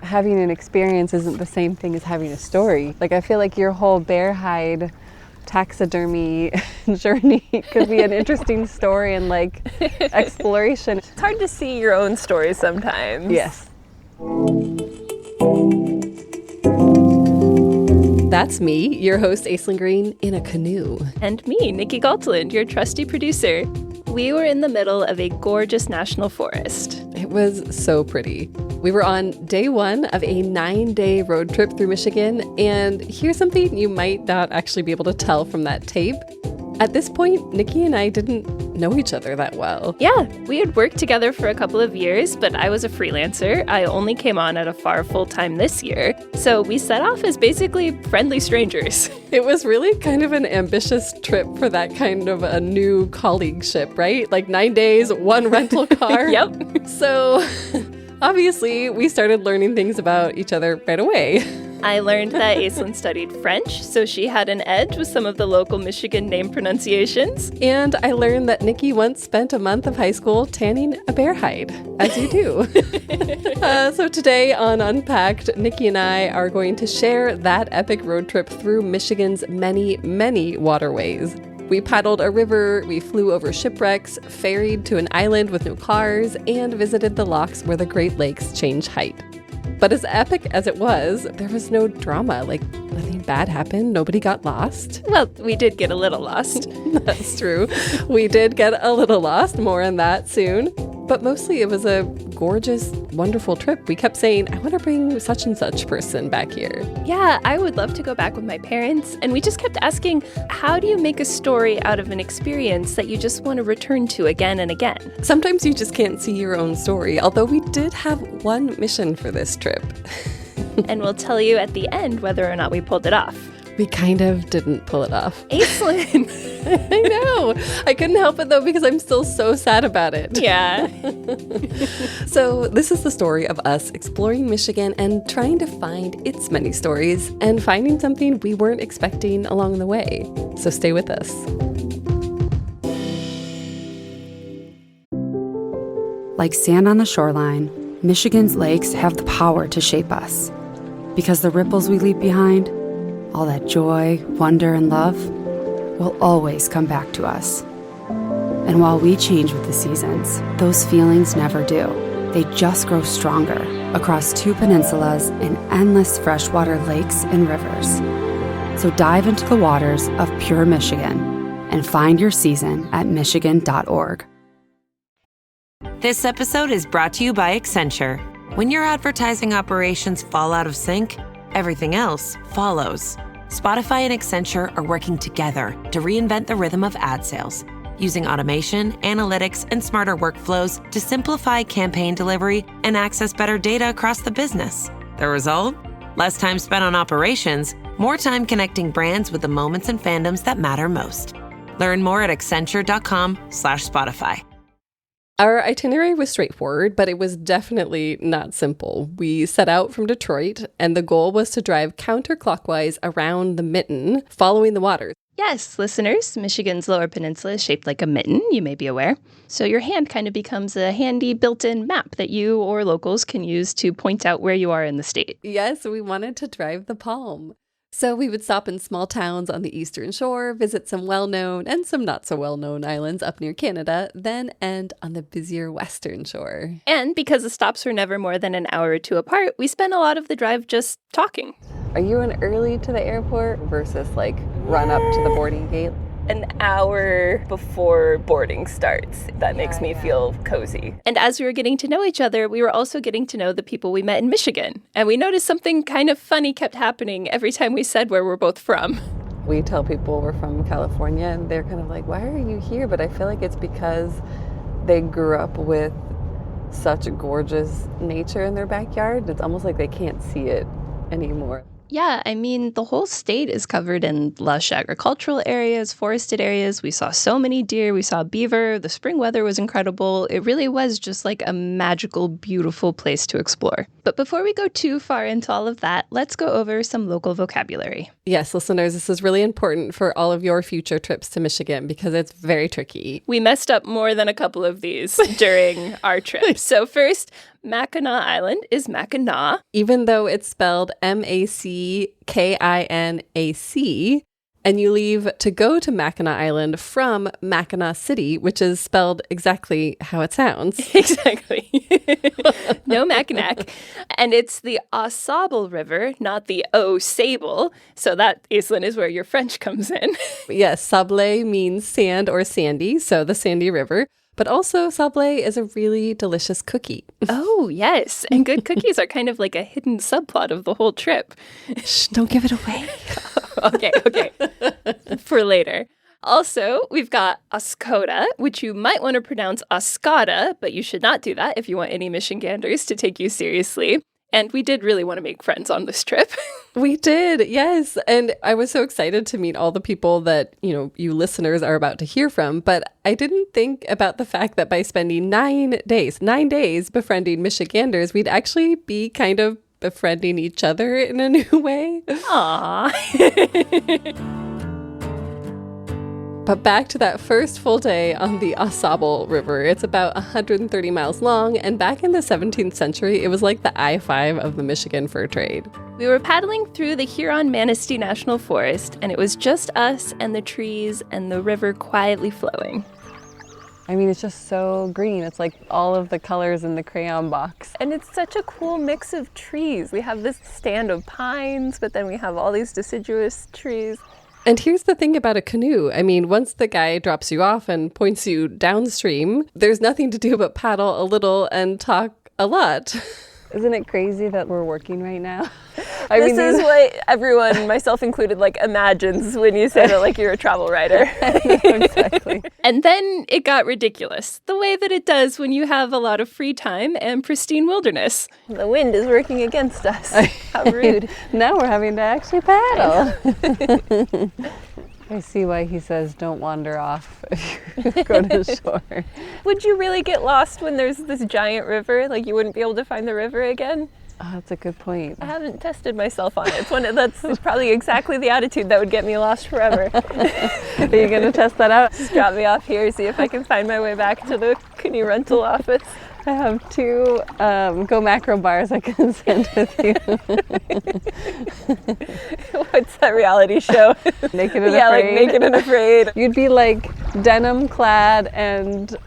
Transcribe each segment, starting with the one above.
having an experience isn't the same thing as having a story. Like, I feel like your whole bear hide taxidermy journey could be an interesting story and like exploration. It's hard to see your own story sometimes. Yes. That's me, your host, Aislyn Greene, in a canoe. And me, Nikki Galteland, your trusty producer. We were in the middle of a gorgeous national forest. It was so pretty. We were on day one of a 9-day road trip through Michigan, and here's something you might not actually be able to tell from that tape. At this point, Nikki and I didn't know each other that well. Yeah, we had worked together for a couple of years, but I was a freelancer. I only came on at a FAR full-time this year. So we set off as basically friendly strangers. It was really kind of an ambitious trip for that kind of a new colleagueship, right? Like 9 days, one rental car. Yep. So obviously, we started learning things about each other right away. I learned that Aislyn studied French, so she had an edge with some of the local Michigan name pronunciations. And I learned that Nikki once spent a month of high school tanning a bear hide, as you do. So today on Unpacked, Nikki and I are going to share that epic road trip through Michigan's many, many waterways. We paddled a river, we flew over shipwrecks, ferried to an island with no cars, and visited the locks where the Great Lakes change height. But as epic as it was, there was no drama. Like, nothing bad happened. Nobody got lost. Well, we did get a little lost. That's true. We did get a little lost. More on that soon. But mostly it was a gorgeous, wonderful trip. We kept saying, I want to bring such and such person back here. Yeah, I would love to go back with my parents. And we just kept asking, how do you make a story out of an experience that you just want to return to again and again? Sometimes you just can't see your own story, although we did have one mission for this trip. And we'll tell you at the end whether or not we pulled it off. We kind of didn't pull it off. Aislyn! I know. I couldn't help it, though, because I'm still so sad about it. Yeah. So this is the story of us exploring Michigan and trying to find its many stories and finding something we weren't expecting along the way. So stay with us. Like sand on the shoreline, Michigan's lakes have the power to shape us. Because the ripples we leave behind, all that joy, wonder, and love, will always come back to us. And while we change with the seasons, those feelings never do. They just grow stronger across 2 peninsulas and endless freshwater lakes and rivers. So dive into the waters of pure Michigan and find your season at michigan.org. This episode is brought to you by Accenture. When your advertising operations fall out of sync, everything else follows. Spotify and Accenture are working together to reinvent the rhythm of ad sales, using automation, analytics, and smarter workflows to simplify campaign delivery and access better data across the business. The result? Less time spent on operations, more time connecting brands with the moments and fandoms that matter most. Learn more at accenture.com/Spotify. Our itinerary was straightforward, but it was definitely not simple. We set out from Detroit, and the goal was to drive counterclockwise around the mitten, following the waters. Yes, listeners, Michigan's Lower Peninsula is shaped like a mitten, you may be aware. So your hand kind of becomes a handy built-in map that you or locals can use to point out where you are in the state. Yes, we wanted to drive the palm. So we would stop in small towns on the eastern shore, visit some well-known and some not-so-well-known islands up near Canada, then end on the busier western shore. And because the stops were never more than an hour or two apart, we spent a lot of the drive just talking. Are you an early to the airport versus like run up to the boarding gate? An hour before boarding starts. That makes me feel cozy. And as we were getting to know each other, we were also getting to know the people we met in Michigan. And we noticed something kind of funny kept happening every time we said where we're both from. We tell people we're from California and they're kind of like, why are you here? But I feel like it's because they grew up with such gorgeous nature in their backyard. It's almost like they can't see it anymore. Yeah, I mean, the whole state is covered in lush agricultural areas, forested areas. We saw so many deer. We saw beaver. The spring weather was incredible. It really was just like a magical, beautiful place to explore. But before we go too far into all of that, let's go over some local vocabulary. Yes, listeners, this is really important for all of your future trips to Michigan because it's very tricky. We messed up more than a couple of these during our trip. So first, Mackinac Island is Mackinac. even though it's spelled Mackinac, and you leave to go to Mackinac Island from Mackinac City, which is spelled exactly how it sounds. Exactly. No Mackinac. And it's the Au Sable River, not the Au Sable. So that, Aislyn, is where your French comes in. Yes, sable means sand or sandy, so the sandy river. But also, sable is a really delicious cookie. Oh, yes. And good cookies are kind of like a hidden subplot of the whole trip. Shh, don't give it away. Okay. For later. Also, we've got Oscoda, which you might want to pronounce Oscada, but you should not do that if you want any Michiganders to take you seriously. And we did really want to make friends on this trip. We did, yes. And I was so excited to meet all the people that, you listeners are about to hear from. But I didn't think about the fact that by spending 9 days befriending Michiganders, we'd actually be kind of befriending each other in a new way. Aww. But back to that first full day on the Au Sable River. It's about 130 miles long, and back in the 17th century, it was like the I-5 of the Michigan fur trade. We were paddling through the Huron-Manistee National Forest, and it was just us and the trees and the river quietly flowing. I mean, it's just so green. It's like all of the colors in the crayon box. And it's such a cool mix of trees. We have this stand of pines, but then we have all these deciduous trees. And here's the thing about a canoe. I mean, once the guy drops you off and points you downstream, there's nothing to do but paddle a little and talk a lot. Isn't it crazy that we're working right now? This is what everyone, myself included, imagines when you say that you're a travel writer. Exactly. And then it got ridiculous, the way that it does when you have a lot of free time and pristine wilderness. The wind is working against us. How rude. Now we're having to actually paddle. I see why he says don't wander off if you go to the shore. Would you really get lost when there's this giant river? You wouldn't be able to find the river again? Oh, that's a good point. I haven't tested myself on it. That's probably exactly the attitude that would get me lost forever. Are you going to test that out? Just drop me off here, see if I can find my way back to the canoe rental office. I have 2 Go Macro bars I can send with you. What's that reality show? Naked and yeah, Afraid. Naked and Afraid. You'd be denim clad and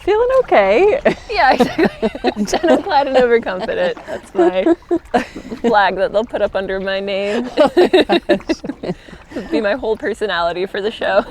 feeling okay. Yeah, exactly. Denim clad and overconfident. That's my flag that they'll put up under my name. It'd be my whole personality for the show.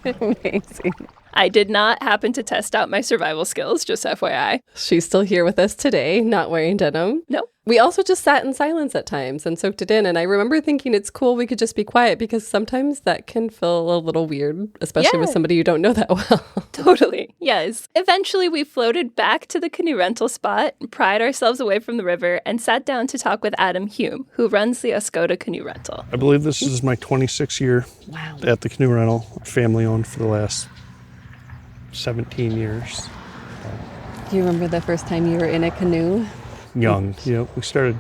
Amazing. I did not happen to test out my survival skills, just FYI. She's still here with us today, not wearing denim. No. We also just sat in silence at times and soaked it in. And I remember thinking it's cool we could just be quiet because sometimes that can feel a little weird, especially with somebody you don't know that well. Totally. Yes. Eventually, we floated back to the canoe rental spot, pried ourselves away from the river, and sat down to talk with Adam Hume, who runs the Oscoda Canoe Rental. I believe this is my 26th year at the canoe rental, family owned for the last 17 years. Do you remember the first time you were in a canoe? Young. Yeah, we started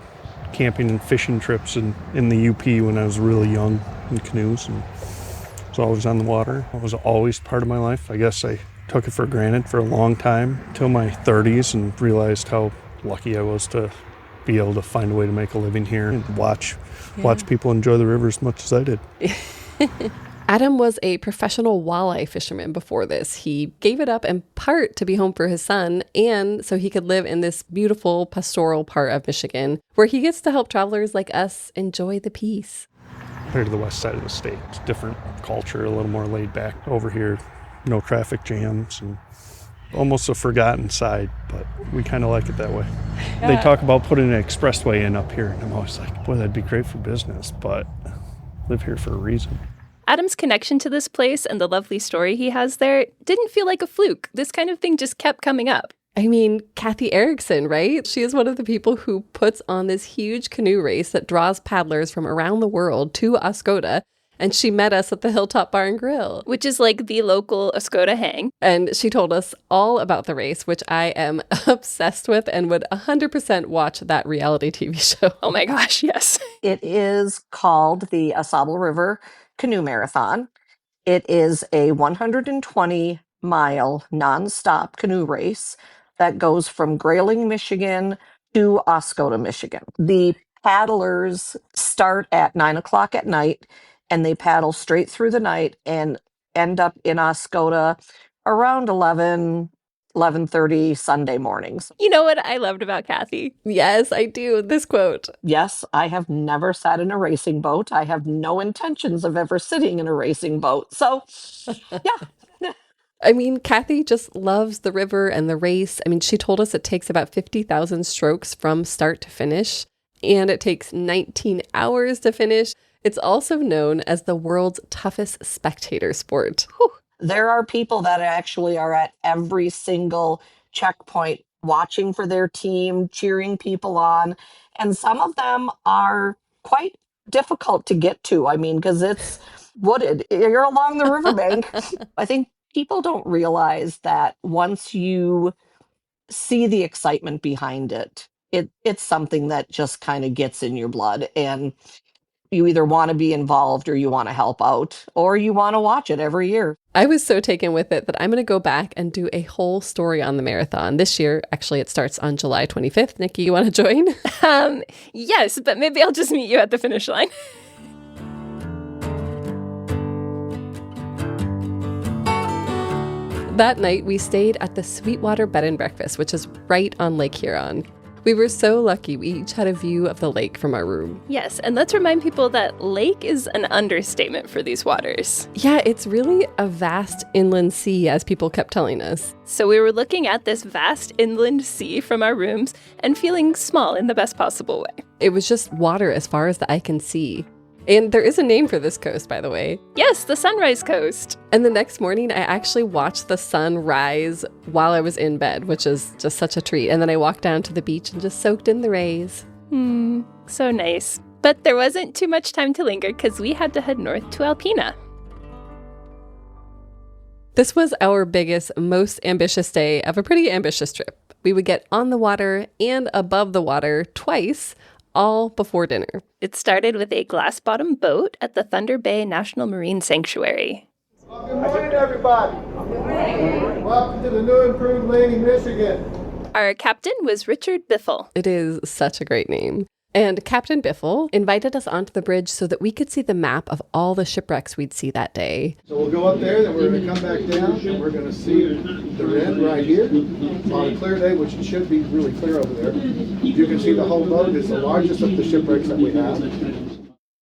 camping and fishing trips in the UP when I was really young in canoes, and was always on the water. It was always part of my life. I guess I took it for granted for a long time until my 30s and realized how lucky I was to be able to find a way to make a living here and watch people enjoy the river as much as I did. Adam was a professional walleye fisherman before this. He gave it up in part to be home for his son and so he could live in this beautiful pastoral part of Michigan where he gets to help travelers like us enjoy the peace. Compared to the west side of the state, it's a different culture, a little more laid back. Over here, no traffic jams and almost a forgotten side, but we kind of like it that way. Yeah. They talk about putting an expressway in up here and I'm always like, boy, that'd be great for business, but I live here for a reason. Adam's connection to this place and the lovely story he has there didn't feel like a fluke. This kind of thing just kept coming up. I mean, Kathy Erickson, right? She is one of the people who puts on this huge canoe race that draws paddlers from around the world to Oscoda. And she met us at the Hilltop Bar and Grill, which is the local Oscoda hang. And she told us all about the race, which I am obsessed with and would 100% watch that reality TV show. Oh my gosh, yes. It is called the Au Sable River Canoe Marathon. It is a 120-mile nonstop canoe race that goes from Grayling, Michigan to Oscoda, Michigan. The paddlers start at 9 o'clock at night and they paddle straight through the night and end up in Oscoda around 11:30 Sunday mornings. You know what I loved about Kathy? Yes, I do. This quote. Yes, I have never sat in a racing boat. I have no intentions of ever sitting in a racing boat. So, yeah. I mean, Kathy just loves the river and the race. I mean, she told us it takes about 50,000 strokes from start to finish, and it takes 19 hours to finish. It's also known as the world's toughest spectator sport. Whew. There are people that actually are at every single checkpoint watching for their team, cheering people on. And some of them are quite difficult to get to. I mean, because it's wooded. You're along the riverbank. I think people don't realize that once you see the excitement behind it, it's something that just kind of gets in your blood. And you either want to be involved or you want to help out or you want to watch it every year. I was so taken with it that I'm going to go back and do a whole story on the marathon this year. Actually, it starts on July 25th. Nikki, you want to join? Yes, but maybe I'll just meet you at the finish line. That night, we stayed at the Sweetwater Bed and Breakfast, which is right on Lake Huron. We were so lucky. We each had a view of the lake from our room. Yes, and let's remind people that lake is an understatement for these waters. Yeah, it's really a vast inland sea, as people kept telling us. So we were looking at this vast inland sea from our rooms and feeling small in the best possible way. It was just water as far as the eye can see. And there is a name for this coast, by the way. Yes, the Sunrise Coast. And the next morning, I actually watched the sun rise while I was in bed, which is just such a treat. And then I walked down to the beach and just soaked in the rays. So nice. But there wasn't too much time to linger because we had to head north to Alpena. This was our biggest, most ambitious day of a pretty ambitious trip. We would get on the water and above the water twice, all before dinner. It started with a glass-bottom boat at the Thunder Bay National Marine Sanctuary. Good morning, everybody. Good morning. Welcome to the new improved Laney, Michigan. Our captain was Richard Biffle. It is such a great name. And Captain Biffle invited us onto the bridge so that we could see the map of all the shipwrecks we'd see that day. So we'll go up there, then we're going to come back down, and we're going to see the end right here. On a clear day, which it should be really clear over there, you can see the whole boat. It's the largest of the shipwrecks that we have.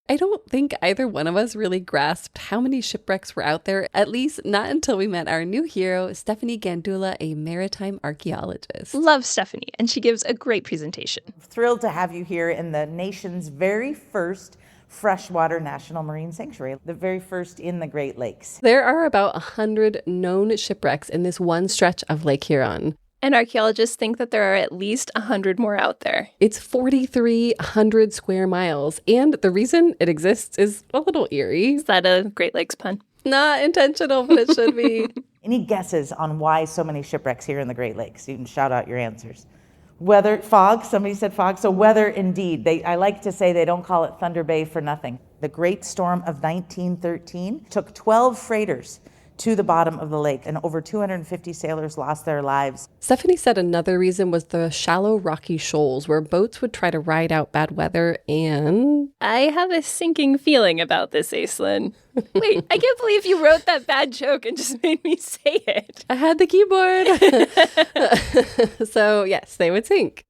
I don't think either one of us really grasped how many shipwrecks were out there, at least not until we met our new hero, Stephanie Gandula, a maritime archaeologist. Love Stephanie, and she gives a great presentation. Thrilled to have you here in the nation's very first freshwater national marine sanctuary, the very first in the Great Lakes. There are about 100 known shipwrecks in this one stretch of Lake Huron. And archaeologists think that there are at least 100 more out there. It's 4,300 square miles, and the reason it exists is a little eerie. Is that a Great Lakes pun? Not intentional, but it should be. Any guesses on why so many shipwrecks here in the Great Lakes? You can shout out your answers. Weather, fog, somebody said fog. So weather indeed. I like to say they don't call it Thunder Bay for nothing. The Great Storm of 1913 took 12 freighters to the bottom of the lake, and over 250 sailors lost their lives. Stephanie said another reason was the shallow rocky shoals where boats would try to ride out bad weather, and I have a sinking feeling about this, Aislyn. Wait, I can't believe you wrote that bad joke and just made me say it. I had the keyboard. So yes, they would sink.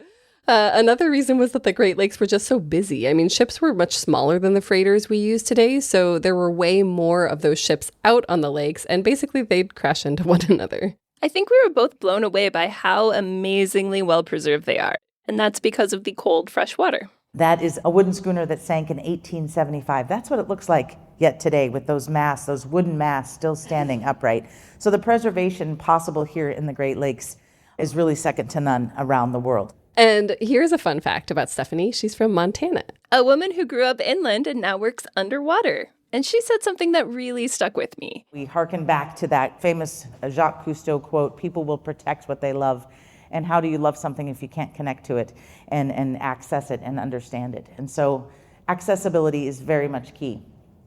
Another reason was that the Great Lakes were just so busy. I mean, ships were much smaller than the freighters we use today, so there were way more of those ships out on the lakes, and basically they'd crash into one another. I think we were both blown away by how amazingly well-preserved they are, and that's because of the cold, fresh water. That is a wooden schooner that sank in 1875. That's what it looks like yet today with those masts, those wooden masts still standing upright. So the preservation possible here in the Great Lakes is really second to none around the world. And here's a fun fact about Stephanie. She's from Montana. A woman who grew up inland and now works underwater. And she said something that really stuck with me. We hearken back to that famous Jacques Cousteau quote, people will protect what they love. And how do you love something if you can't connect to it and access it and understand it? And so accessibility is very much key.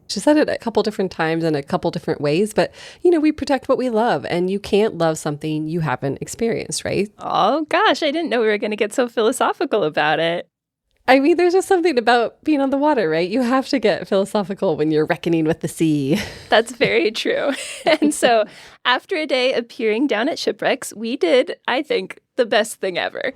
She said it a couple different times in a couple different ways, but, we protect what we love, and you can't love something you haven't experienced, right? Oh, gosh, I didn't know we were going to get so philosophical about it. I mean, there's just something about being on the water, right? You have to get philosophical when you're reckoning with the sea. That's very true. And so after a day of peering down at shipwrecks, we did, I think, the best thing ever.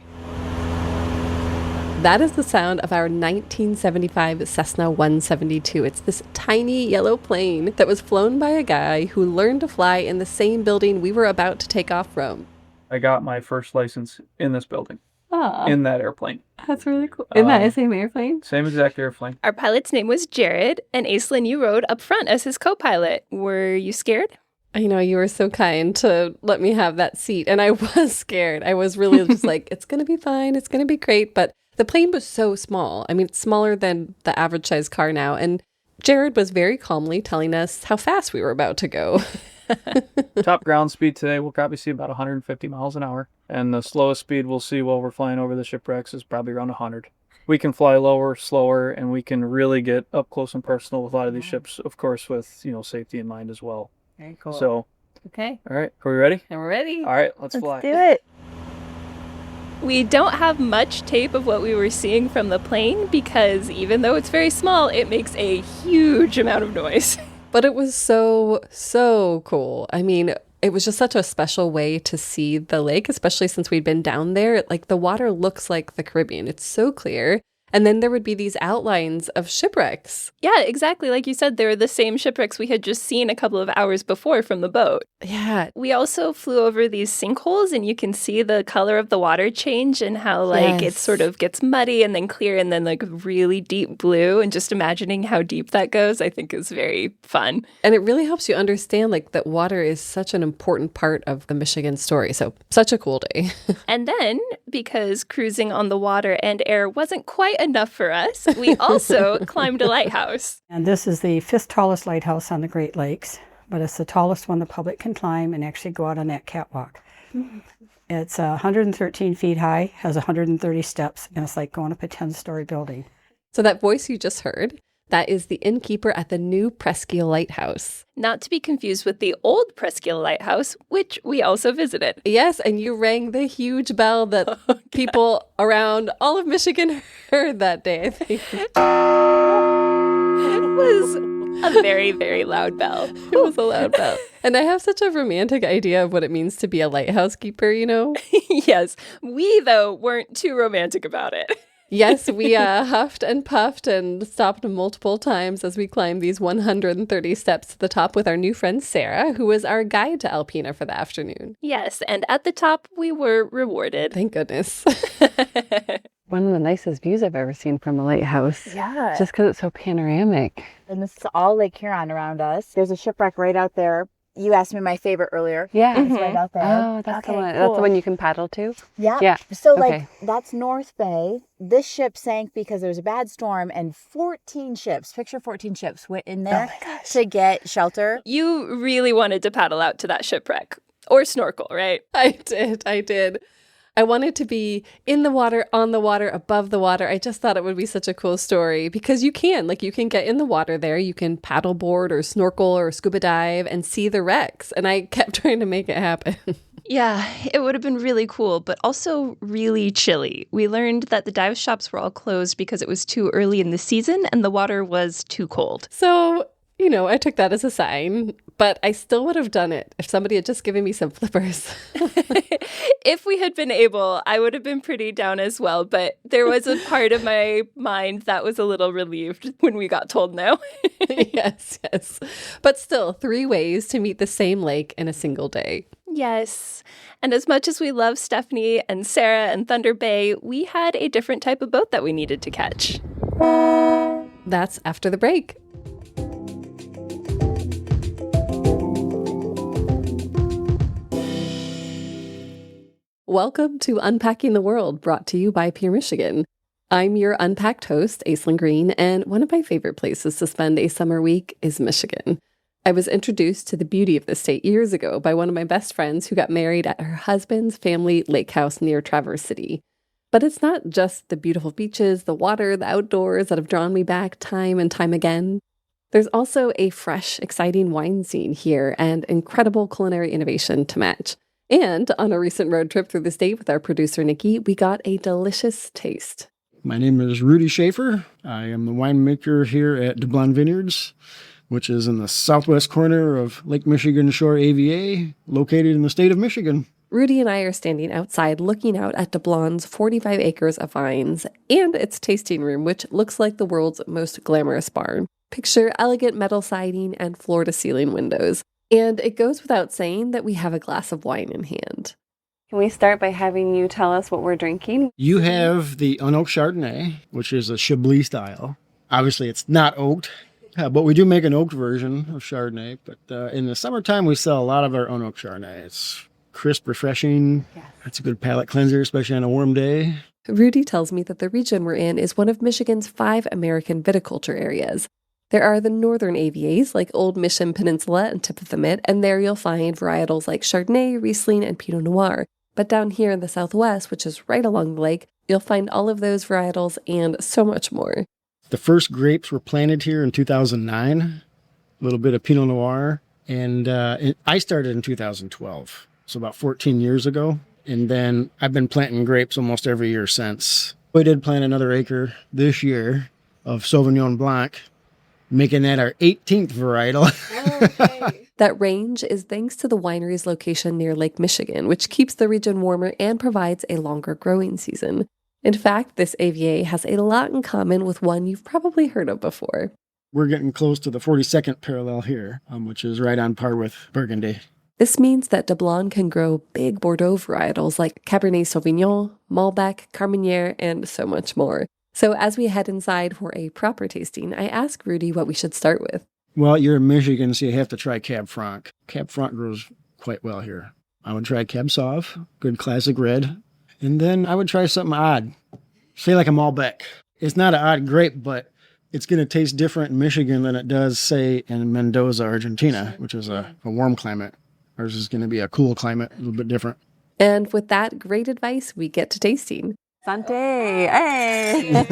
That is the sound of our 1975 Cessna 172. It's this tiny yellow plane that was flown by a guy who learned to fly in the same building we were about to take off from. I got my first license in this building. Oh, in that airplane. That's really cool. In that same airplane? Same exact airplane. Our pilot's name was Jared, and Aislyn, you rode up front as his co-pilot. Were you scared? You were so kind to let me have that seat, and I was scared. I was really just like, it's going to be fine. It's going to be great. But the plane was so small. I mean, it's smaller than the average size car now. And Jared was very calmly telling us how fast we were about to go. Top ground speed today, we'll probably see about 150 miles an hour. And the slowest speed we'll see while we're flying over the shipwrecks is probably around 100. We can fly lower, slower, and we can really get up close and personal with a lot of these ships, of course, with, safety in mind as well. Very cool. So, okay. All right, are we ready? And we're ready. All right, let's fly. Do it. We don't have much tape of what we were seeing from the plane because even though it's very small, it makes a huge amount of noise. But it was so, so cool. I mean, it was just such a special way to see the lake, especially since we'd been down there. Like, the water looks like the Caribbean. It's so clear. And then there would be these outlines of shipwrecks. Yeah, exactly. Like you said, they were the same shipwrecks we had just seen a couple of hours before from the boat. Yeah. We also flew over these sinkholes, and you can see the color of the water change and how, it sort of gets muddy and then clear and then, really deep blue. And just imagining how deep that goes, I think is very fun. And it really helps you understand, that water is such an important part of the Michigan story. So, such a cool day. And then, because cruising on the water and air wasn't quite enough for us, we also climbed a lighthouse. And this is the 5th tallest lighthouse on the Great Lakes, but it's the tallest one the public can climb and actually go out on that catwalk. It's 113 feet high, has 130 steps, and it's like going up a 10-story building. So that voice you just heard, that is the innkeeper at the new Presqu'île Lighthouse. Not to be confused with the old Presqu'île Lighthouse, which we also visited. Yes, and you rang the huge bell that people around all of Michigan heard that day, I think. It was a very, very loud bell. It was a loud bell. And I have such a romantic idea of what it means to be a lighthouse keeper, Yes. We, though, weren't too romantic about it. Yes, we huffed and puffed and stopped multiple times as we climbed these 130 steps to the top with our new friend Sarah, who was our guide to Alpena for the afternoon. Yes, and at the top, we were rewarded. Thank goodness. One of the nicest views I've ever seen from a lighthouse. Yeah. Just because it's so panoramic. And this is all Lake Huron around us. There's a shipwreck right out there. You asked me my favorite earlier. Yeah. It's right out there. Oh, that's the one. Cool. That's the one you can paddle to? Yeah. Yeah. So, Okay. that's North Bay. This ship sank because there was a bad storm, and 14 ships, picture 14 ships, went in there to get shelter. You really wanted to paddle out to that shipwreck. Or snorkel, right? I did. I wanted to be in the water, on the water, above the water. I just thought it would be such a cool story because you can get in the water there. You can paddleboard or snorkel or scuba dive and see the wrecks. And I kept trying to make it happen. Yeah, it would have been really cool, but also really chilly. We learned that the dive shops were all closed because it was too early in the season and the water was too cold. So, I took that as a sign, but I still would have done it if somebody had just given me some flippers. If we had been able, I would have been pretty down as well, but there was a part of my mind that was a little relieved when we got told no. Yes. But still, 3 ways to meet the same lake in a single day. Yes. And as much as we love Stephanie and Sarah and Thunder Bay, we had a different type of boat that we needed to catch. That's after the break. Welcome to Unpacking the World, brought to you by Pure Michigan. I'm your Unpacked host, Aislyn Greene, and one of my favorite places to spend a summer week is Michigan. I was introduced to the beauty of the state years ago by one of my best friends who got married at her husband's family lake house near Traverse City. But it's not just the beautiful beaches, the water, the outdoors that have drawn me back time and time again. There's also a fresh, exciting wine scene here and incredible culinary innovation to match. And on a recent road trip through the state with our producer, Nikki, we got a delicious taste. My name is Rudy Schaefer. I am the winemaker here at DeBlond Vineyards, which is in the southwest corner of Lake Michigan Shore AVA, located in the state of Michigan. Rudy and I are standing outside looking out at DeBlond's 45 acres of vines and its tasting room, which looks like the world's most glamorous barn. Picture elegant metal siding and floor-to-ceiling windows. And it goes without saying that we have a glass of wine in hand. Can we start by having you tell us what we're drinking? You have the unoaked Chardonnay, which is a Chablis style. Obviously, it's not oaked, but we do make an oaked version of Chardonnay. But in the summertime, we sell a lot of our unoaked Chardonnay. It's crisp, refreshing. Yes. It's a good palate cleanser, especially on a warm day. Rudy tells me that the region we're in is one of Michigan's 5 American viticulture areas. There are the northern AVAs, like Old Mission Peninsula and Tip of the Mitt, and there you'll find varietals like Chardonnay, Riesling, and Pinot Noir. But down here in the southwest, which is right along the lake, you'll find all of those varietals and so much more. The first grapes were planted here in 2009, a little bit of Pinot Noir, and I started in 2012. So about 14 years ago. And then I've been planting grapes almost every year since. We did plant another acre this year of Sauvignon Blanc, making that our 18th varietal. Okay. That range is thanks to the winery's location near Lake Michigan, which keeps the region warmer and provides a longer growing season. In fact, this AVA has a lot in common with one you've probably heard of before. We're getting close to the 42nd parallel here, which is right on par with Burgundy. This means that DeBlond can grow big Bordeaux varietals like Cabernet Sauvignon, Malbec, Carmenere, and so much more. So as we head inside for a proper tasting, I ask Rudy what we should start with. Well, you're in Michigan, so you have to try Cab Franc. Cab Franc grows quite well here. I would try Cab Sauv, good classic red. And then I would try something odd, say like a Malbec. It's not an odd grape, but it's going to taste different in Michigan than it does, say, in Mendoza, Argentina, which is a warm climate. Ours is going to be a cool climate, a little bit different. And with that great advice, we get to tasting. Sante! Hey!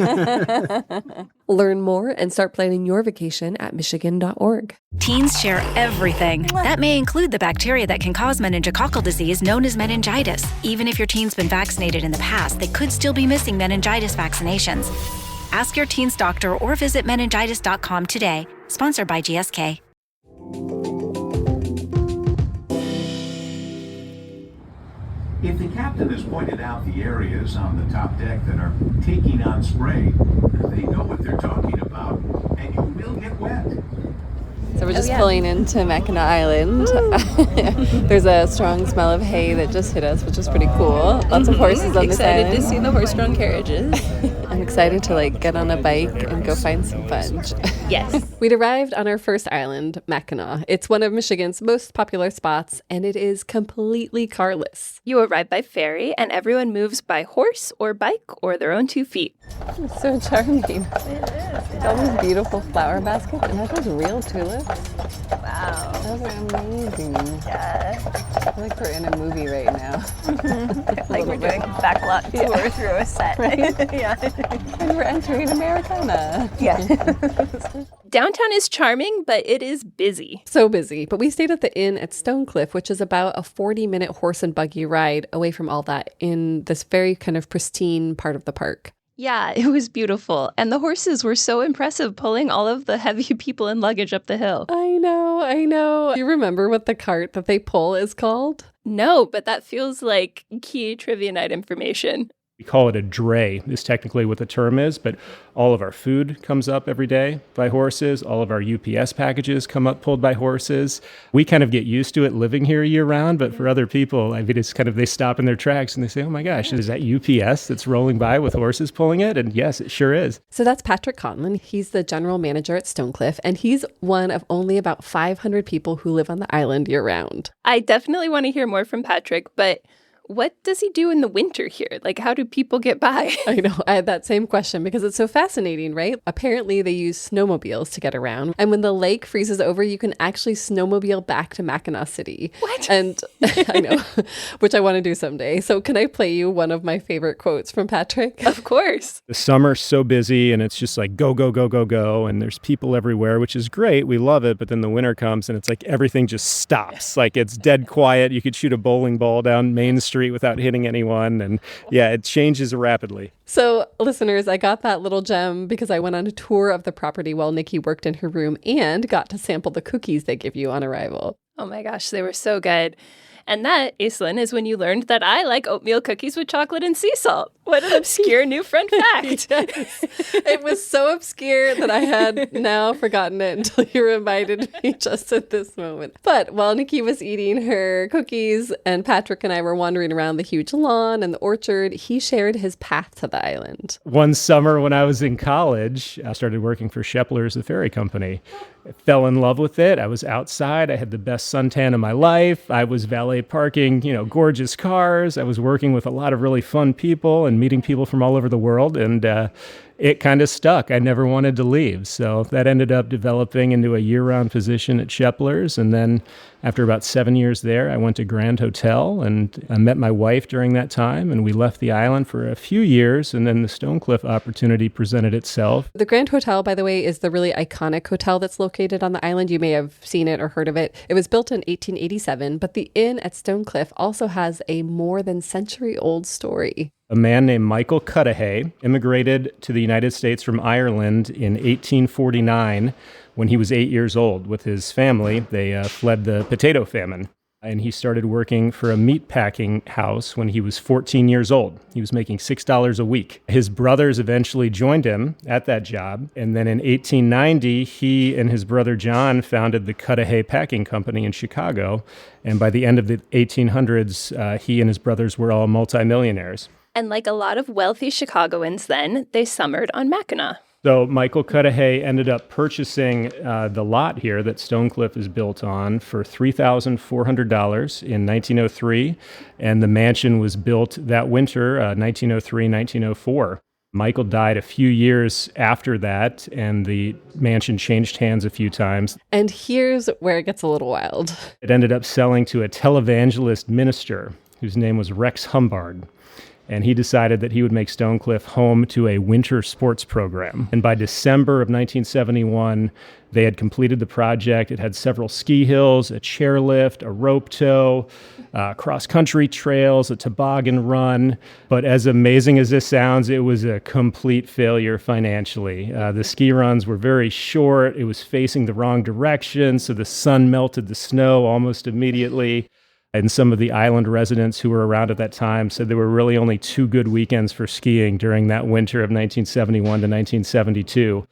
Learn more and start planning your vacation at michigan.org. Teens share everything. That may include the bacteria that can cause meningococcal disease known as meningitis. Even if your teen's been vaccinated in the past, they could still be missing meningitis vaccinations. Ask your teen's doctor or visit meningitis.com today. Sponsored by GSK. If the captain has pointed out the areas on the top deck that are taking on spray, they know what they're talking about, and you will get wet. So we're just pulling into Mackinac Island. There's a strong smell of hay that just hit us, which is pretty cool. Lots of horses on the side. Excited to see the horse-drawn carriages. I'm excited to get on a bike and go find some fudge. Yes. We'd arrived on our first island, Mackinac. It's one of Michigan's most popular spots, and it is completely carless. You arrive by ferry, and everyone moves by horse or bike or their own 2 feet. It's so charming. It is. All these beautiful flower baskets, and those real tulips. Wow. Those are amazing. Yeah. I feel like we're in a movie right now. Like we're doing a backlot tour through a set. Right? Yeah. And we're entering Americana. Yeah. Downtown is charming, but it is busy. So busy. But we stayed at the inn at Stonecliff, which is about a 40-minute horse and buggy ride away from all that in this very kind of pristine part of the park. Yeah, it was beautiful. And the horses were so impressive pulling all of the heavy people and luggage up the hill. I know. You remember what the cart that they pull is called? No, but that feels like key trivia night information. We call it a dray, is technically what the term is, but all of our food comes up every day by horses. All of our UPS packages come up pulled by horses. We kind of get used to it living here year round, but for other people, I mean, it's kind of, they stop in their tracks and they say, oh my gosh, is that UPS that's rolling by with horses pulling it? And yes, it sure is. So that's Patrick Conlon. He's the general manager at Stonecliff, and he's one of only about 500 people who live on the island year round. I definitely want to hear more from Patrick, but what does he do in the winter here? Like, how do people get by? I know. I had that same question because it's so fascinating, right? Apparently, they use snowmobiles to get around. And when the lake freezes over, you can actually snowmobile back to Mackinac City. What? And I know, which I want to do someday. So can I play you one of my favorite quotes from Patrick? Of course. The summer's so busy and it's just like go, go, go, go, go. And there's people everywhere, which is great. We love it. But then the winter comes and it's like everything just stops. Like it's dead quiet. You could shoot a bowling ball down Main Street without hitting anyone. And yeah, it changes rapidly. So listeners, I got that little gem because I went on a tour of the property while Nikki worked in her room and got to sample the cookies they give you on arrival. Oh my gosh, they were so good. And that, Aislyn, is when you learned that I like oatmeal cookies with chocolate and sea salt. What an obscure new fun fact. Yes. It was so obscure that I had now forgotten it until you reminded me just at this moment. But while Nikki was eating her cookies and Patrick and I were wandering around the huge lawn and the orchard, he shared his path to the island. One summer when I was in college, I started working for Shepler's, the ferry company. I fell in love with it. I was outside. I had the best suntan of my life. I was valet parking, gorgeous cars. I was working with a lot of really fun people and meeting people from all over the world. And it kind of stuck. I never wanted to leave. So that ended up developing into a year-round position at Shepler's. And then after about 7 years there, I went to Grand Hotel and I met my wife during that time. And we left the island for a few years. And then the Stonecliff opportunity presented itself. The Grand Hotel, by the way, is the really iconic hotel that's located on the island. You may have seen it or heard of it. It was built in 1887, but the inn at Stonecliff also has a more than century-old story. A man named Michael Cudahy immigrated to the United States from Ireland in 1849 when he was 8 years old with his family. They fled the potato famine. And he started working for a meat packing house when he was 14 years old. He was making $6 a week. His brothers eventually joined him at that job. And then in 1890, he and his brother John founded the Cudahy Packing Company in Chicago. And by the end of the 1800s, he and his brothers were all multimillionaires. And like a lot of wealthy Chicagoans then, they summered on Mackinac. So Michael Cudahy ended up purchasing the lot here that Stonecliff is built on for $3,400 in 1903, and the mansion was built that winter, 1903, 1904. Michael died a few years after that, and the mansion changed hands a few times. And here's where it gets a little wild. It ended up selling to a televangelist minister whose name was Rex Humbard. And he decided that he would make Stonecliff home to a winter sports program. And by December of 1971, they had completed the project. It had several ski hills, a chairlift, a rope tow, cross-country trails, a toboggan run. But as amazing as this sounds, it was a complete failure financially. The ski runs were very short. It was facing the wrong direction, so the sun melted the snow almost immediately. And some of the island residents who were around at that time said there were really only 2 good weekends for skiing during that winter of 1971 to 1972.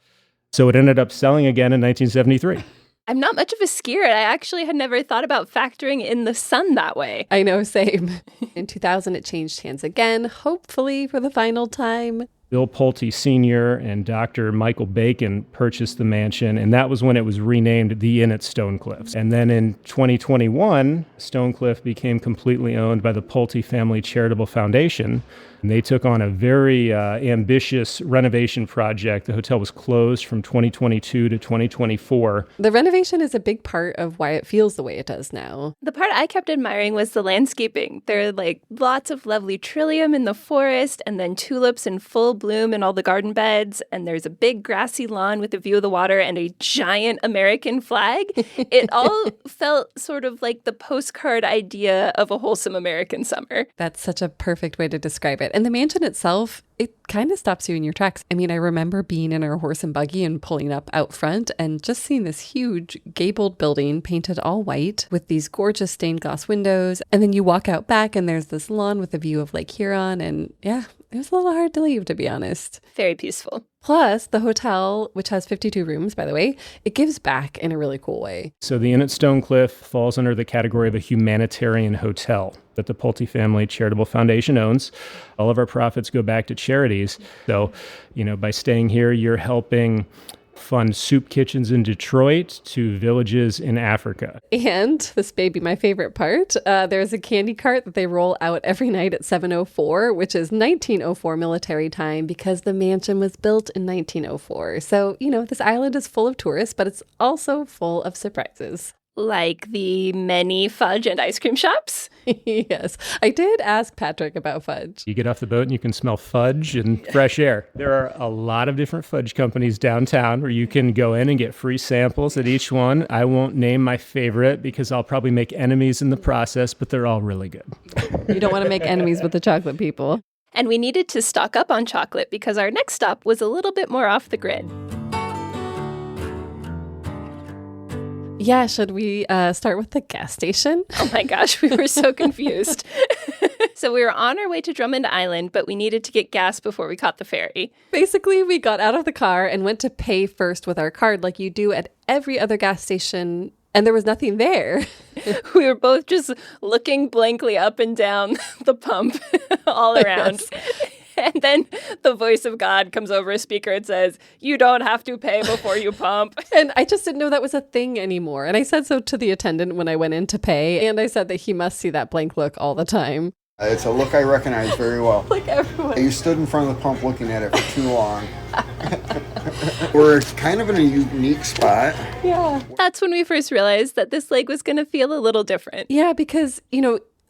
So it ended up selling again in 1973. I'm not much of a skier. I actually had never thought about factoring in the sun that way. I know, same. In 2000, it changed hands again, hopefully for the final time. Bill Pulte Sr. and Dr. Michael Bacon purchased the mansion, and that was when it was renamed the Inn at Stonecliff. And then in 2021, Stonecliff became completely owned by the Pulte Family Charitable Foundation. And they took on a very ambitious renovation project. The hotel was closed from 2022 to 2024. The renovation is a big part of why it feels the way it does now. The part I kept admiring was the landscaping. There are like lots of lovely trillium in the forest, and then tulips in full bloom in all the garden beds. And there's a big grassy lawn with a view of the water and a giant American flag. It all felt sort of like the postcard idea of a wholesome American summer. That's such a perfect way to describe it. And the mansion itself, it kind of stops you in your tracks. I mean, I remember being in our horse and buggy and pulling up out front and just seeing this huge gabled building painted all white with these gorgeous stained glass windows. And then you walk out back and there's this lawn with a view of Lake Huron. And yeah, it was a little hard to leave, to be honest. Very peaceful. Plus, the hotel, which has 52 rooms, by the way, it gives back in a really cool way. So the Inn at Stonecliff falls under the category of a humanitarian hotel that the Pulte Family Charitable Foundation owns. All of our profits go back to charities. So, by staying here, you're helping fun soup kitchens in Detroit to villages in Africa. And this may be my favorite part. There's a candy cart that they roll out every night at 7:04, which is 1904 military time because the mansion was built in 1904. So, this island is full of tourists, but it's also full of surprises. Like the many fudge and ice cream shops? Yes. I did ask Patrick about fudge. You get off the boat and you can smell fudge and fresh air. There are a lot of different fudge companies downtown where you can go in and get free samples at each one. I won't name my favorite because I'll probably make enemies in the process, but they're all really good. You don't want to make enemies with the chocolate people. And we needed to stock up on chocolate because our next stop was a little bit more off the grid. Yeah, should we start with the gas station? Oh my gosh, we were so confused. So we were on our way to Drummond Island, but we needed to get gas before we caught the ferry. Basically, we got out of the car and went to pay first with our card like you do at every other gas station, and there was nothing there. We were both just looking blankly up and down the pump all around. Yes. And then the voice of God comes over a speaker and says, "You don't have to pay before you pump." And I just didn't know that was a thing anymore. And I said so to the attendant when I went in to pay. And I said that he must see that blank look all the time. It's a look I recognize very well. Like everyone. You stood in front of the pump looking at it for too long. We're kind of in a unique spot. Yeah. That's when we first realized that this lake was going to feel a little different. Yeah, because,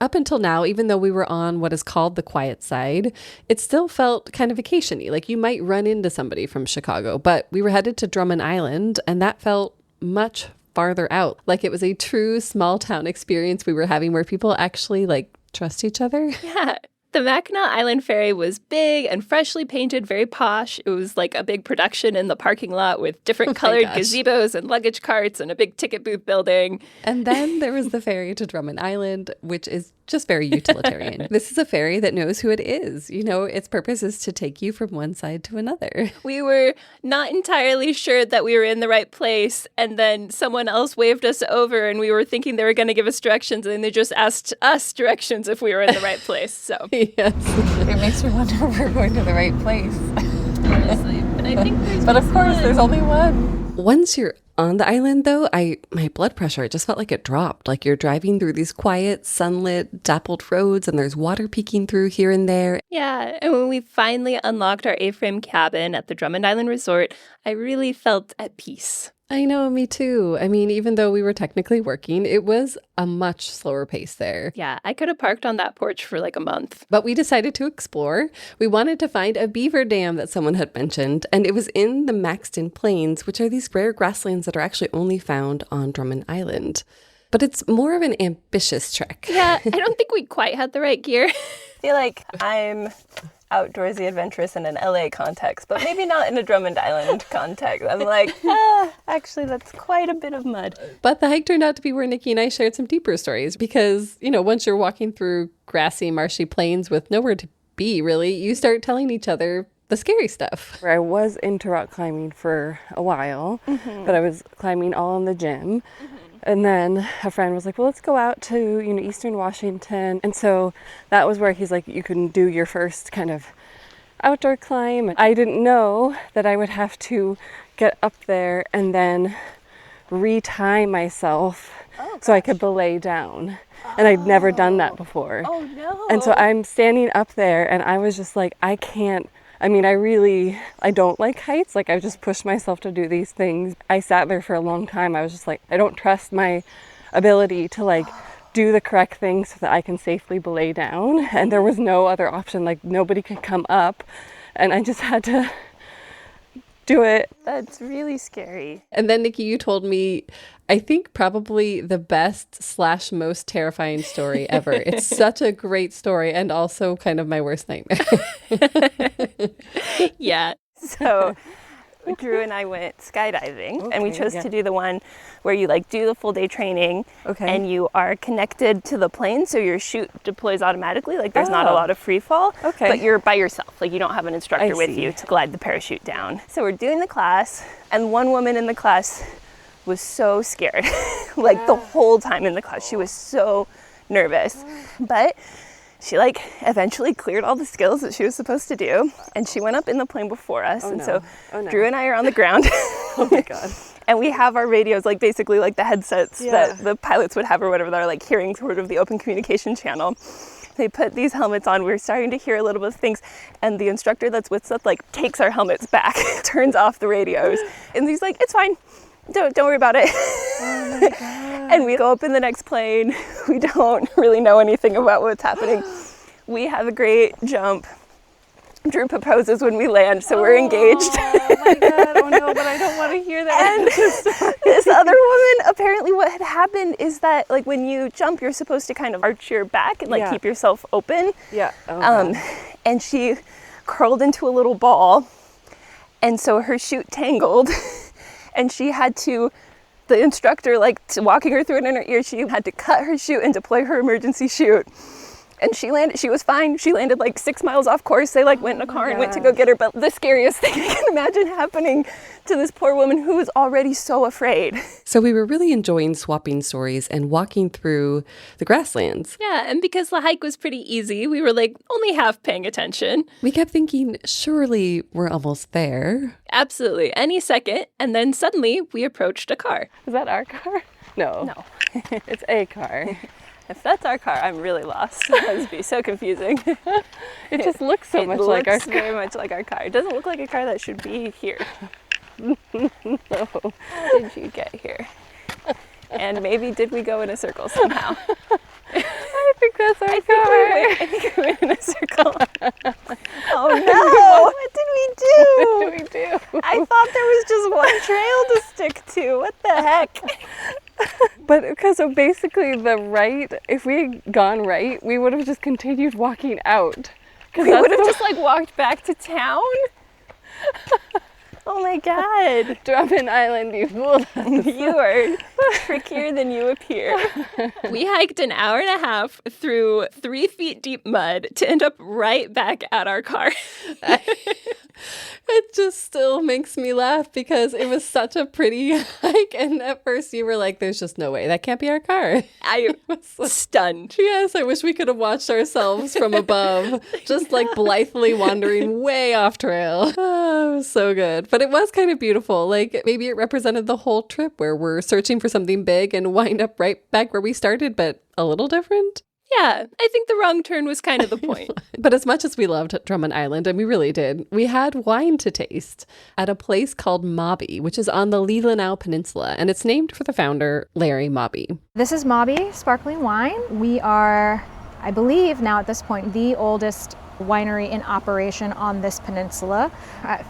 up until now, even though we were on what is called the quiet side, it still felt kind of vacation-y. Like you might run into somebody from Chicago, but we were headed to Drummond Island, and that felt much farther out. Like it was a true small town experience we were having where people actually trust each other. Yeah. The Mackinac Island ferry was big and freshly painted, very posh. It was like a big production in the parking lot with different colored gazebos and luggage carts and a big ticket booth building. And then there was the ferry to Drummond Island, which is just very utilitarian. This is a ferry that knows who it is. Its purpose is to take you from one side to another. We were not entirely sure that we were in the right place, and then someone else waved us over, and we were thinking they were going to give us directions, and they just asked us directions if we were in the right place. So yes. It makes me wonder if we're going to the right place. Honestly, but I think But of course, there's only one. Once you're on the island, though, my blood pressure, it just felt like it dropped. Like you're driving through these quiet, sunlit, dappled roads, and there's water peeking through here and there. Yeah, and when we finally unlocked our A-frame cabin at the Drummond Island Resort, I really felt at peace. I know, me too. I mean, even though we were technically working, it was a much slower pace there. Yeah, I could have parked on that porch for like a month. But we decided to explore. We wanted to find a beaver dam that someone had mentioned, and it was in the Maxton Plains, which are these rare grasslands that are actually only found on Drummond Island. But it's more of an ambitious trek. Yeah, I don't think we quite had the right gear. I feel like I'm outdoorsy adventurous in an LA context, but maybe not in a Drummond Island context. I'm like, actually, that's quite a bit of mud. But the hike turned out to be where Nikki and I shared some deeper stories because, once you're walking through grassy, marshy plains with nowhere to be, really, you start telling each other the scary stuff. I was into rock climbing for a while, but I was climbing all in the gym. And then a friend was like, well, let's go out to, Eastern Washington. And so that was where he's like, you can do your first kind of outdoor climb. I didn't know that I would have to get up there and then retie myself so I could belay down. And I'd never done that before. Oh, no. And so I'm standing up there and I was just like, I don't like heights. Like, I just pushed myself to do these things. I sat there for a long time. I was just like, I don't trust my ability to do the correct thing so that I can safely belay down. And there was no other option. Like, nobody could come up. And I just had to do it. That's really scary. And then, Nikki, you told me, I think probably the best / most terrifying story ever. It's such a great story and also kind of my worst nightmare. Yeah. So Drew and I went skydiving, and we chose to do the one where you do the full day training and you are connected to the plane, so your chute deploys automatically. There's not a lot of free fall, but you're by yourself. You don't have an instructor with you to glide the parachute down. So we're doing the class, and one woman in the class was so scared, the whole time in the class. She was so nervous, but she eventually cleared all the skills that she was supposed to do, and she went up in the plane before us. So Drew and I are on the ground Oh my God. And we have our radios, like basically like the headsets that the pilots would have or whatever, that are like hearing sort of the open communication channel. They put these helmets on. We're starting to hear a little bit of things. And the instructor that's with us like takes our helmets back, turns off the radios. And he's like, it's fine. Don't worry about it. Oh my God. And we go up in the next plane. We don't really know anything about what's happening. We have a great jump. Drew proposes when we land, so we're engaged. Oh my God, oh no, but I don't want to hear that. And this other woman, apparently what had happened is that like when you jump, you're supposed to kind of arch your back and like keep yourself open. Yeah. Oh, and she curled into a little ball, and so her chute tangled, and she had to, the instructor like walking her through it in her ear, she had to cut her chute and deploy her emergency chute. And she landed, she was fine. She landed like 6 miles off course. They like went in a car and went to go get her. But the scariest thing I can imagine happening to this poor woman who was already so afraid. So we were really enjoying swapping stories and walking through the grasslands. Yeah, and because the hike was pretty easy, we were like only half paying attention. We kept thinking, surely we're almost there. Absolutely, any second. And then suddenly we approached a car. Is that our car? No. No. It's a car. If that's our car, I'm really lost. That would be so confusing. It just looks so much like our car. It looks very much like our car. It doesn't look like a car that should be here. No. How did you get here? And maybe did we go in a circle somehow? I think that's our car. I think we went in a circle. Oh no! What did we do? What did we do? I thought there was just one trail to stick to. What the heck? But okay, so basically if we had gone right, we would have just continued walking out. We would have just like walked back to town? Oh my God. Drummond Island, you fooled us. You are trickier than you appear. We hiked an hour and a half through 3 feet deep mud to end up right back at our car. It just still makes me laugh because it was such a pretty hike. And at first you were like, there's just no way. That can't be our car. I was stunned. Yes, I wish we could have watched ourselves from above, just like blithely wandering way off trail. Oh, it was so good. But it was kind of beautiful. Like maybe it represented the whole trip where we're searching for something big and wind up right back where we started, but a little different. Yeah, I think the wrong turn was kind of the point. But as much as we loved Drummond Island, and we really did, we had wine to taste at a place called Mobby, which is on the Leelanau Peninsula, and it's named for the founder, Larry Mobby. This is Mobby Sparkling Wine. We are, I believe now at this point, the oldest winery in operation on this peninsula.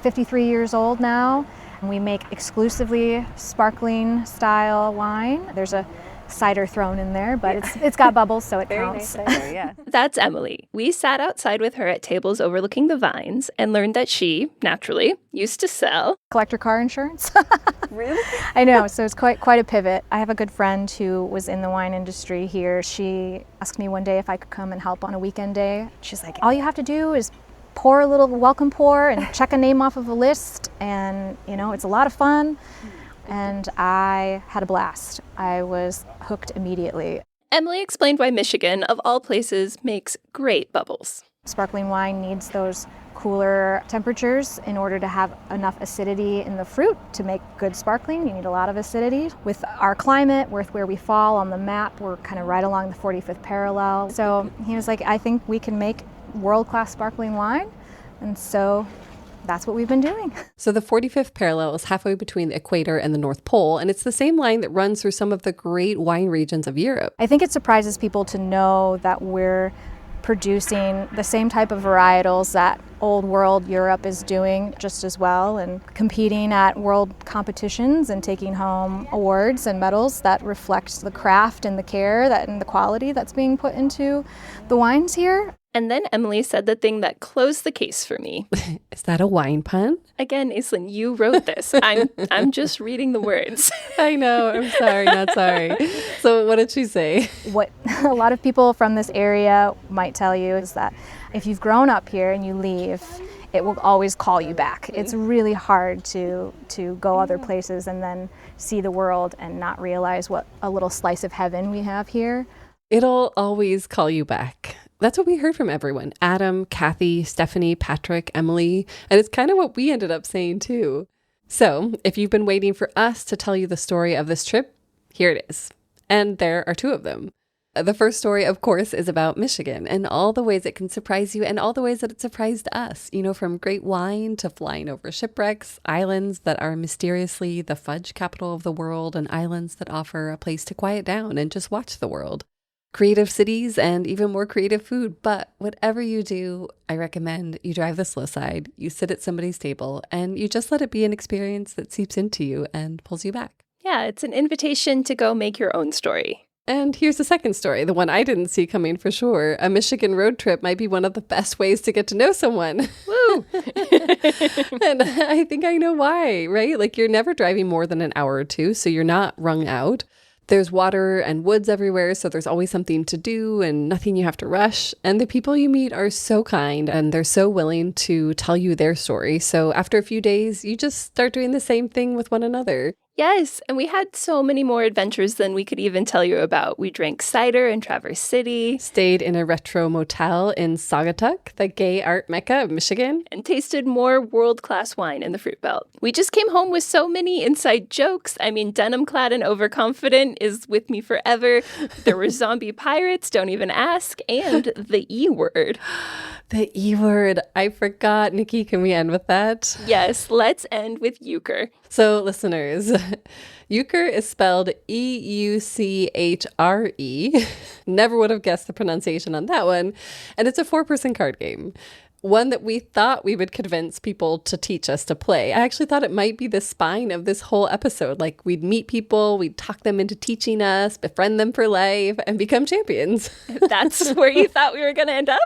53 years old now. We make exclusively sparkling style wine. There's a cider thrown in there, but it's got bubbles, so it counts. Very nice cider, yeah. That's Emily. We sat outside with her at tables overlooking the vines and learned that she, naturally, used to sell collector car insurance. Really? I know, so it's quite a pivot. I have a good friend who was in the wine industry here. She asked me one day if I could come and help on a weekend day. She's like, all you have to do is pour a little welcome pour and check a name off of a list, and it's a lot of fun. And I had a blast. I was hooked immediately. Emily explained why Michigan, of all places, makes great bubbles. Sparkling wine needs those cooler temperatures in order to have enough acidity in the fruit to make good sparkling. You need a lot of acidity. With our climate, with where we fall on the map, we're kind of right along the 45th parallel. So he was like, I think we can make world-class sparkling wine. And so that's what we've been doing. So the 45th parallel is halfway between the equator and the North Pole, and it's the same line that runs through some of the great wine regions of Europe. I think it surprises people to know that we're producing the same type of varietals that old world Europe is doing just as well, and competing at world competitions and taking home awards and medals that reflect the craft and the care and the quality that's being put into the wines here. And then Emily said the thing that closed the case for me. Is that a wine pun? Again, Aislyn, you wrote this. I'm just reading the words. I know. I'm sorry, not sorry. So what did she say? What a lot of people from this area might tell you is that if you've grown up here and you leave, it will always call you back. It's really hard to go other places and then see the world and not realize what a little slice of heaven we have here. It'll always call you back. That's what we heard from everyone. Adam, Kathy, Stephanie, Patrick, Emily. And it's kind of what we ended up saying too. So, if you've been waiting for us to tell you the story of this trip, here it is. And there are two of them. The first story, of course, is about Michigan and all the ways it can surprise you and all the ways that it surprised us, from great wine to flying over shipwrecks, islands that are mysteriously the fudge capital of the world, and islands that offer a place to quiet down and just watch the world. Creative cities and even more creative food. But whatever you do, I recommend you drive the slow side, you sit at somebody's table, and you just let it be an experience that seeps into you and pulls you back. Yeah, it's an invitation to go make your own story. And here's the second story, the one I didn't see coming for sure. A Michigan road trip might be one of the best ways to get to know someone. Woo! And I think I know why, right? Like, you're never driving more than an hour or two, so you're not wrung out. There's water and woods everywhere, so there's always something to do and nothing you have to rush. And the people you meet are so kind and they're so willing to tell you their story. So after a few days, you just start doing the same thing with one another. Yes, and we had so many more adventures than we could even tell you about. We drank cider in Traverse City. Stayed in a retro motel in Saugatuck, the gay art mecca of Michigan. And tasted more world-class wine in the Fruit Belt. We just came home with so many inside jokes. I mean, denim-clad and overconfident is with me forever. There were zombie pirates, don't even ask, and the E word. The E word. I forgot. Nikki, can we end with that? Yes, let's end with euchre. So, listeners, euchre is spelled E-U-C-H-R-E. Never would have guessed the pronunciation on that one. And it's a 4-person card game. One that we thought we would convince people to teach us to play. I actually thought it might be the spine of this whole episode. Like, we'd meet people, we'd talk them into teaching us, befriend them for life, and become champions. That's where you thought we were going to end up?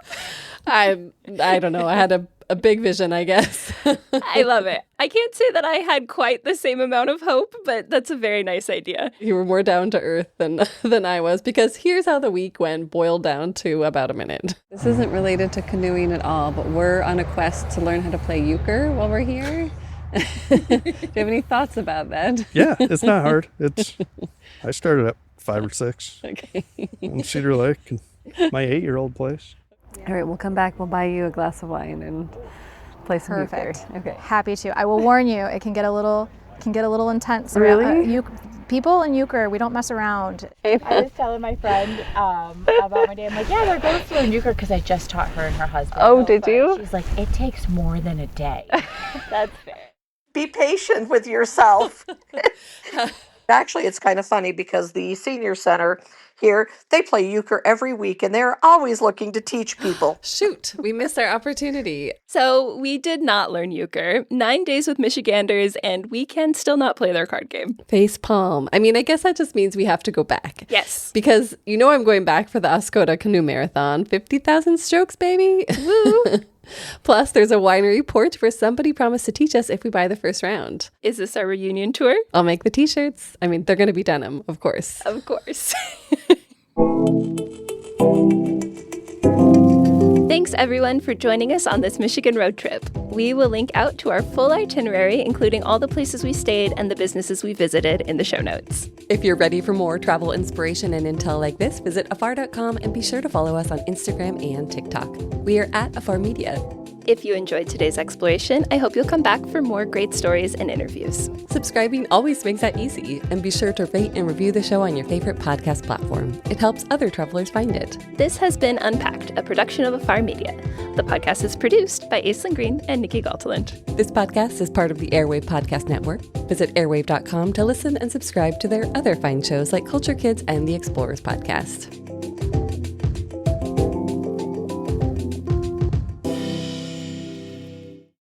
I don't know. I had a big vision, I guess. I love it. I can't say that I had quite the same amount of hope, but that's a very nice idea. You were more down to earth than I was, because here's how the week went, boiled down to about a minute. This isn't related to canoeing at all, but we're on a quest to learn how to play euchre while we're here. Do you have any thoughts about that? Yeah, it's not hard. I started at 5 or 6 okay. in Cedar Lake, and my 8-year-old plays. All right, we'll come back. We'll buy you a glass of wine and play some Perfect. euchre. Okay. Happy to. I will warn you, it can get a little intense. Really? People in euchre, we don't mess around. I was telling my friend about my day. I'm like, yeah, they're going through in euchre because I just taught her and her husband. Oh, did you? She's like, it takes more than a day. That's fair. Be patient with yourself. Actually, it's kind of funny because the senior center here, they play euchre every week and they're always looking to teach people. Shoot, we missed our opportunity. So we did not learn euchre. 9 days with Michiganders, and we can still not play their card game. Face palm. I mean, I guess that just means we have to go back. Yes. Because I'm going back for the Oscoda Canoe Marathon. 50,000 strokes, baby. Woo! Plus, there's a winery port where somebody promised to teach us if we buy the first round. Is this our reunion tour? I'll make the t-shirts. I mean, they're going to be denim, of course. Of course. Thanks, everyone, for joining us on this Michigan road trip. We will link out to our full itinerary, including all the places we stayed and the businesses we visited, in the show notes. If you're ready for more travel inspiration and intel like this, visit afar.com and be sure to follow us on Instagram and TikTok. We are at Afar Media. If you enjoyed today's exploration, I hope you'll come back for more great stories and interviews. Subscribing always makes that easy, and be sure to rate and review the show on your favorite podcast platform. It helps other travelers find it. This has been Unpacked, a production of Afar Media. The podcast is produced by Aislyn Greene and Nikki Galteland. This podcast is part of the Airwave Podcast Network. Visit airwave.com to listen and subscribe to their other fine shows like Culture Kids and the Explorers Podcast.